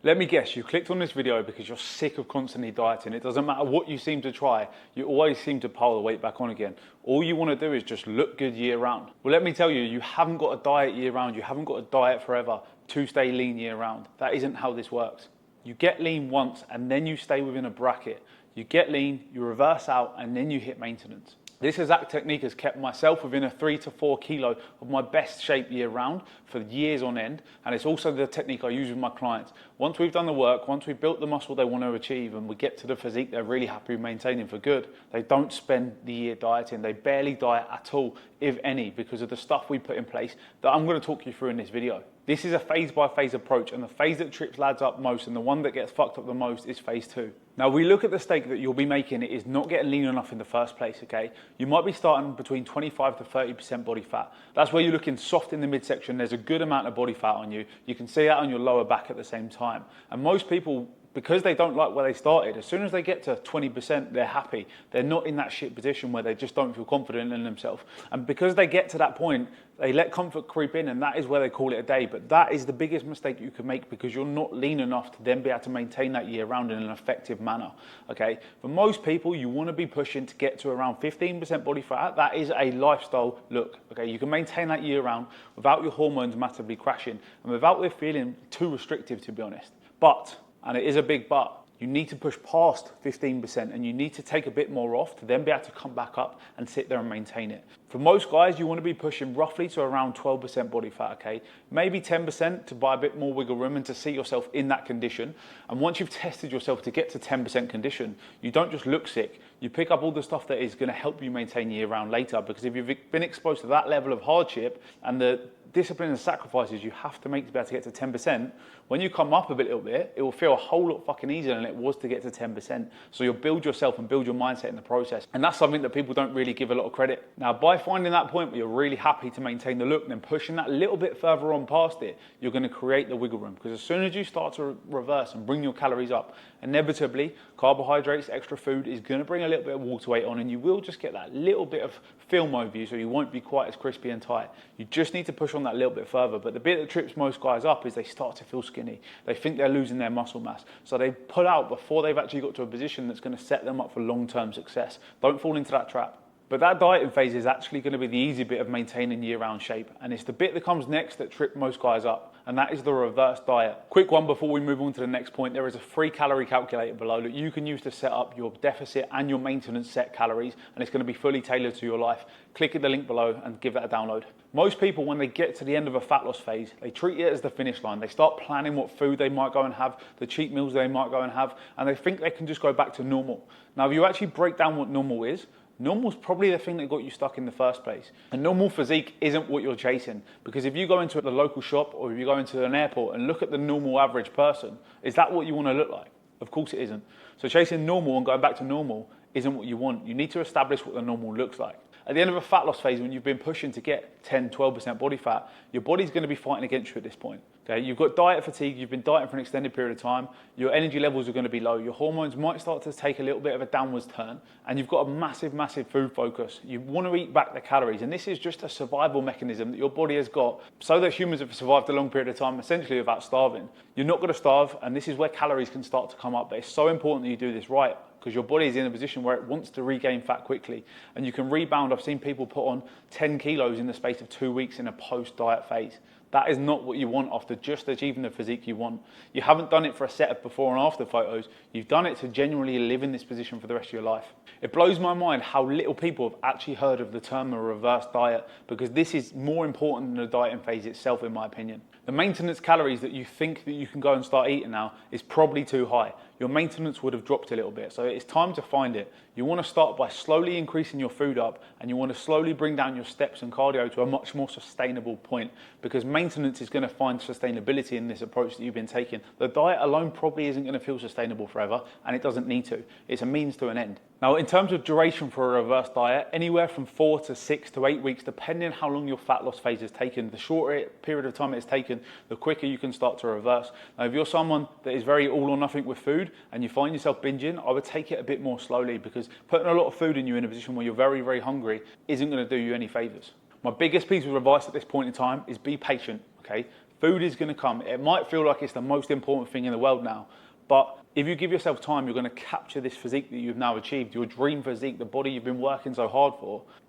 Let me guess, you clicked on this video because you're sick of constantly dieting. It doesn't matter what you seem to try, you always seem to pile the weight back on again. All you want to do is just look good year round. Well, let me tell you, you haven't got to diet year round. You haven't got to diet forever to stay lean year round. That isn't how this works. You get lean once and then you stay within a bracket. You get lean, you reverse out, and then you hit maintenance. This exact technique has kept myself within a 3 to 4 kilo of my best shape year round for years on end. And it's also the technique I use with my clients. Once we've done the work, once we've built the muscle they want to achieve and we get to the physique they're really happy maintaining for good, they don't spend the year dieting. They barely diet at all, if any, because of the stuff we put in place that I'm going to talk you through in this video. This is a phase by phase approach, and the phase that trips lads up most and the one that gets fucked up the most is phase 2. Now, we look at the mistake that you'll be making is not getting lean enough in the first place, okay? You might be starting between 25 to 30% body fat. That's where you're looking soft in the midsection. There's a good amount of body fat on you. You can see that on your lower back at the same time. And most people, because they don't like where they started, as soon as they get to 20%, they're happy. They're not in that shit position where they just don't feel confident in themselves. And because they get to that point, they let comfort creep in, and that is where they call it a day. But that is the biggest mistake you can make because you're not lean enough to then be able to maintain that year round in an effective manner, okay? For most people, you want to be pushing to get to around 15% body fat. That is a lifestyle look, okay? You can maintain that year round without your hormones massively crashing and without it feeling too restrictive, to be honest. But, and it is a big but, you need to push past 15% and you need to take a bit more off to then be able to come back up and sit there and maintain it. For most guys, you want to be pushing roughly to around 12% body fat, okay? Maybe 10% to buy a bit more wiggle room and to see yourself in that condition. And once you've tested yourself to get to 10% condition, you don't just look sick. You pick up all the stuff that is going to help you maintain year round later, because if you've been exposed to that level of hardship and the discipline and sacrifices you have to make to be able to get to 10%, when you come up a little bit, it will feel a whole lot fucking easier than it was to get to 10%. So you'll build yourself and build your mindset in the process. And that's something that people don't really give a lot of credit. Now, by finding that point where you're really happy to maintain the look, then pushing that little bit further on past it, you're going to create the wiggle room. Because as soon as you start to reverse and bring your calories up, inevitably, carbohydrates, extra food is going to bring a little bit of water weight on, and you will just get that little bit of film over you, so you won't be quite as crispy and tight. You just need to push on that little bit further. But the bit that trips most guys up is they start to feel skinny. They think they're losing their muscle mass. So they pull out before they've actually got to a position that's going to set them up for long-term success. Don't fall into that trap. But that dieting phase is actually going to be the easy bit of maintaining year-round shape. And it's the bit that comes next that trips most guys up. And that is the reverse diet. Quick one before we move on to the next point. There is a free calorie calculator below that you can use to set up your deficit and your maintenance set calories. And it's going to be fully tailored to your life. Click at the link below and give that a download. Most people, when they get to the end of a fat loss phase, they treat it as the finish line. They start planning what food they might go and have, the cheat meals they might go and have, and they think they can just go back to normal. Now, if you actually break down what normal is, normal's probably the thing that got you stuck in the first place. A normal physique isn't what you're chasing, because if you go into the local shop or if you go into an airport and look at the normal average person, is that what you want to look like? Of course it isn't. So chasing normal and going back to normal isn't what you want. You need to establish what the normal looks like. At the end of a fat loss phase, when you've been pushing to get 10, 12% body fat, your body's going to be fighting against you at this point. Okay? You've got diet fatigue, you've been dieting for an extended period of time, your energy levels are going to be low, your hormones might start to take a little bit of a downwards turn, and you've got a massive, massive food focus. You want to eat back the calories, and this is just a survival mechanism that your body has got so that humans have survived a long period of time, essentially without starving. You're not going to starve, and this is where calories can start to come up, but it's so important that you do this right, because your body is in a position where it wants to regain fat quickly, and you can rebound. I've seen people put on 10 kilos in the space of 2 weeks in a post-diet phase. That is not what you want after just achieving the physique you want. You haven't done it for a set of before and after photos. You've done it to genuinely live in this position for the rest of your life. It blows my mind how little people have actually heard of the term a reverse diet, because this is more important than the dieting phase itself, in my opinion. The maintenance calories that you think that you can go and start eating now is probably too high. Your maintenance would have dropped a little bit, so it's time to find it. You want to start by slowly increasing your food up, and you want to slowly bring down your steps and cardio to a much more sustainable point, because maintenance is going to find sustainability in this approach that you've been taking. The diet alone probably isn't going to feel sustainable forever, and it doesn't need to. It's a means to an end. Now, in terms of duration for a reverse diet, anywhere from 4 to 6 to 8 weeks, depending on how long your fat loss phase has taken. The shorter period of time it's taken, the quicker you can start to reverse. Now, if you're someone that is very all or nothing with food and you find yourself binging, I would take it a bit more slowly, because putting a lot of food in you in a position where you're very, very hungry isn't going to do you any favors. My biggest piece of advice at this point in time is be patient, okay? Food is going to come. It might feel like it's the most important thing in the world now, but if you give yourself time, you're going to capture this physique that you've now achieved, your dream physique, the body you've been working so hard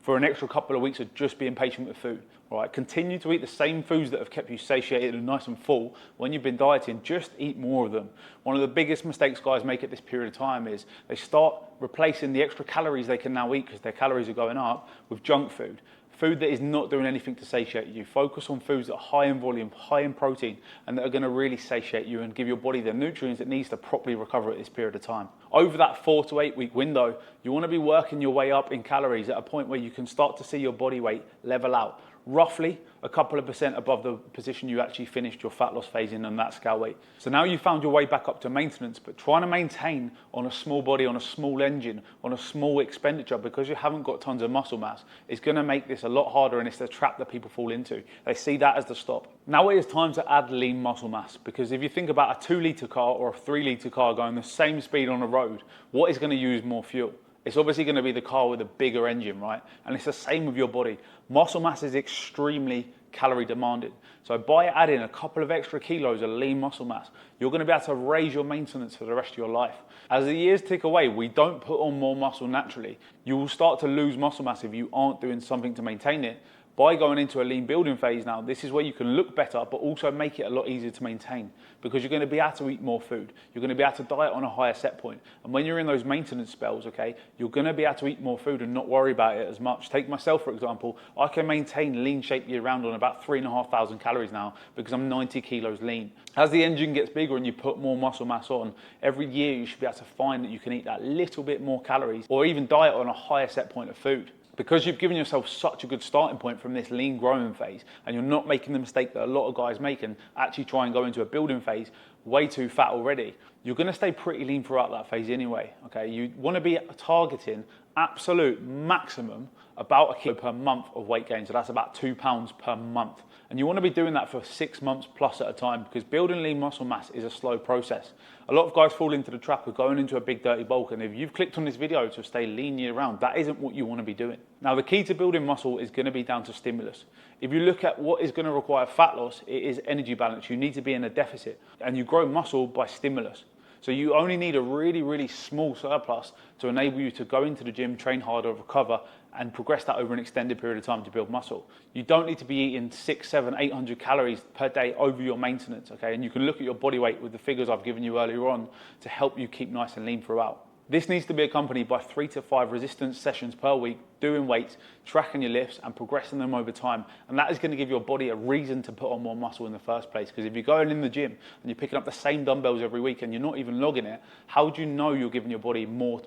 for an extra couple of weeks of just being patient with food. All right, continue to eat the same foods that have kept you satiated and nice and full when you've been dieting. Just eat more of them. One of the biggest mistakes guys make at this period of time is they start replacing the extra calories they can now eat because their calories are going up with junk food. Food that is not doing anything to satiate you. Focus on foods that are high in volume, high in protein, and that are going to really satiate you and give your body the nutrients it needs to properly recover at this period of time. Over that 4 to 8 week window, you want to be working your way up in calories at a point where you can start to see your body weight level out, roughly a couple of % above the position you actually finished your fat loss phase in on that scale weight. So now you found your way back up to maintenance, but trying to maintain on a small body, on a small engine, on a small expenditure, because you haven't got tons of muscle mass, is going to make this a lot harder, and it's the trap that people fall into. They see that as the stop. Now it is time to add lean muscle mass, because if you think about a 2 litre car or a 3 litre car going the same speed on a road, what is going to use more fuel? It's obviously going to be the car with a bigger engine, right? And it's the same with your body. Muscle mass is extremely calorie demanding. So by adding a couple of extra kilos of lean muscle mass, you're going to be able to raise your maintenance for the rest of your life. As the years tick away, we don't put on more muscle naturally. You will start to lose muscle mass if you aren't doing something to maintain it. By going into a lean building phase now, this is where you can look better, but also make it a lot easier to maintain, because you're going to be able to eat more food. You're going to be able to diet on a higher set point. And when you're in those maintenance spells, okay, you're going to be able to eat more food and not worry about it as much. Take myself, for example. I can maintain lean shape year round on about 3,500 calories now because I'm 90 kilos lean. As the engine gets bigger and you put more muscle mass on, every year you should be able to find that you can eat that little bit more calories or even diet on a higher set point of food. Because you've given yourself such a good starting point from this lean growing phase, and you're not making the mistake that a lot of guys make and actually try and go into a building phase way too fat already, you're going to stay pretty lean throughout that phase anyway. Okay, you want to be targeting absolute maximum about a kilo per month of weight gain, so that's about 2 pounds per month. And you want to be doing that for 6 months plus at a time, because building lean muscle mass is a slow process. A lot of guys fall into the trap of going into a big dirty bulk, and if you've clicked on this video to stay lean year round, that isn't what you want to be doing. Now the key to building muscle is going to be down to stimulus. If you look at what is going to require fat loss, it is energy balance. You need to be in a deficit, and you grow muscle by stimulus. So you only need a really, really small surplus to enable you to go into the gym, train harder, recover, and progress that over an extended period of time to build muscle. You don't need to be eating 600, 700, 800 calories per day over your maintenance, okay? And you can look at your body weight with the figures I've given you earlier on to help you keep nice and lean throughout. This needs to be accompanied by 3 to 5 resistance sessions per week, doing weights, tracking your lifts and progressing them over time. And that is going to give your body a reason to put on more muscle in the first place. Because if you're going in the gym and you're picking up the same dumbbells every week and you're not even logging it, how do you know you're giving your body more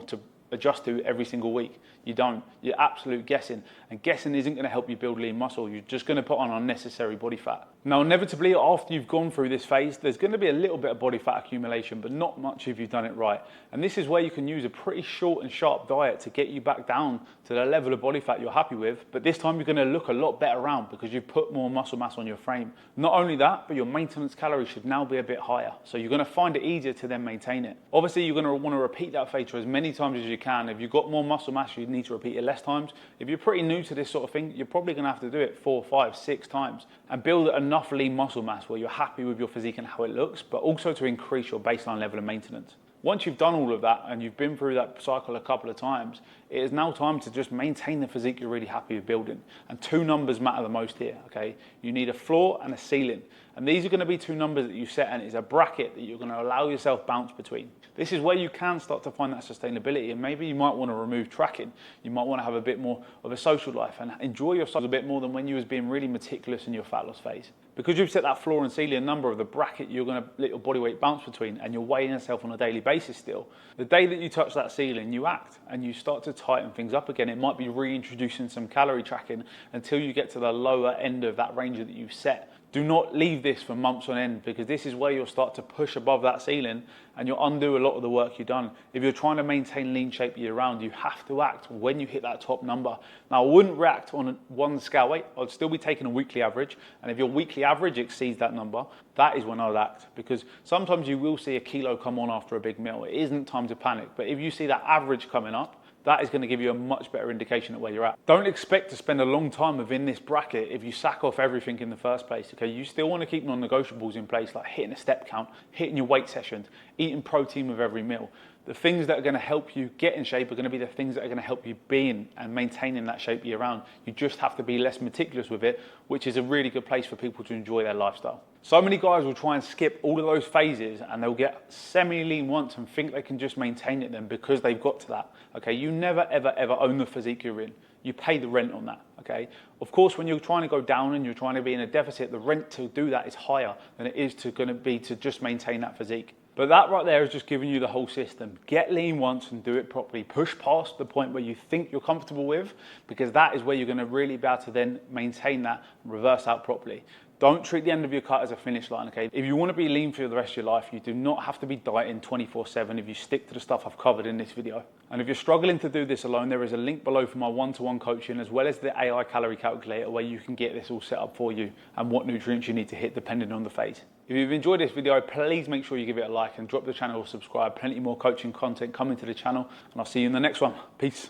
to adjust to every single week? You don't. You're absolute guessing. And guessing isn't going to help you build lean muscle. You're just going to put on unnecessary body fat. Now, inevitably, after you've gone through this phase, there's going to be a little bit of body fat accumulation, but not much if you've done it right. And this is where you can use a pretty short and sharp diet to get you back down to the level of body fat you're happy with. But this time you're going to look a lot better around because you've put more muscle mass on your frame. Not only that, but your maintenance calories should now be a bit higher. So you're going to find it easier to then maintain it. Obviously, you're going to want to repeat that phase as many times as you can. If you've got more muscle mass, you need to repeat it less times. If you're pretty new to this sort of thing, you're probably going to have to do it 4, 5, 6 times and build enough lean muscle mass where you're happy with your physique and how it looks, but also to increase your baseline level of maintenance. Once you've done all of that and you've been through that cycle a couple of times, it is now time to just maintain the physique you're really happy with building. And 2 numbers matter the most here, okay? You need a floor and a ceiling. And these are going to be 2 numbers that you set, and it's a bracket that you're going to allow yourself bounce between. This is where you can start to find that sustainability, and maybe you might want to remove tracking. You might want to have a bit more of a social life and enjoy yourself a bit more than when you was being really meticulous in your fat loss phase. Because you've set that floor and ceiling number of the bracket you're going to let your body weight bounce between, and you're weighing yourself on a daily basis still, the day that you touch that ceiling, you act and you start to tighten things up again. It might be reintroducing some calorie tracking until you get to the lower end of that range that you've set. Do not leave this for months on end, because this is where you'll start to push above that ceiling and you'll undo a lot of the work you've done. If you're trying to maintain lean shape year round, you have to act when you hit that top number. Now, I wouldn't react on one scale weight. I'd still be taking a weekly average. And if your weekly average exceeds that number, that is when I'd act, because sometimes you will see a kilo come on after a big meal. It isn't time to panic. But if you see that average coming up, that is going to give you a much better indication of where you're at. Don't expect to spend a long time within this bracket if you sack off everything in the first place, okay? You still want to keep non-negotiables in place, like hitting a step count, hitting your weight sessions, eating protein with every meal. The things that are going to help you get in shape are going to be the things that are going to help you be in and maintaining that shape year round. You just have to be less meticulous with it, which is a really good place for people to enjoy their lifestyle. So many guys will try and skip all of those phases and they'll get semi-lean once and think they can just maintain it then because they've got to that. Okay, you never, ever, ever own the physique you're in. You pay the rent on that, okay? Of course, when you're trying to go down and you're trying to be in a deficit, the rent to do that is higher than it is to just maintain that physique. But that right there is just giving you the whole system. Get lean once and do it properly. Push past the point where you think you're comfortable with, because that is where you're going to really be able to then maintain that and reverse out properly. Don't treat the end of your cut as a finish line, okay? If you want to be lean for the rest of your life, you do not have to be dieting 24/7 if you stick to the stuff I've covered in this video. And if you're struggling to do this alone, there is a link below for my one-to-one coaching, as well as the AI calorie calculator, where you can get this all set up for you and what nutrients you need to hit depending on the phase. If you've enjoyed this video, please make sure you give it a like and drop the channel or subscribe. Plenty more coaching content coming to the channel, and I'll see you in the next one. Peace.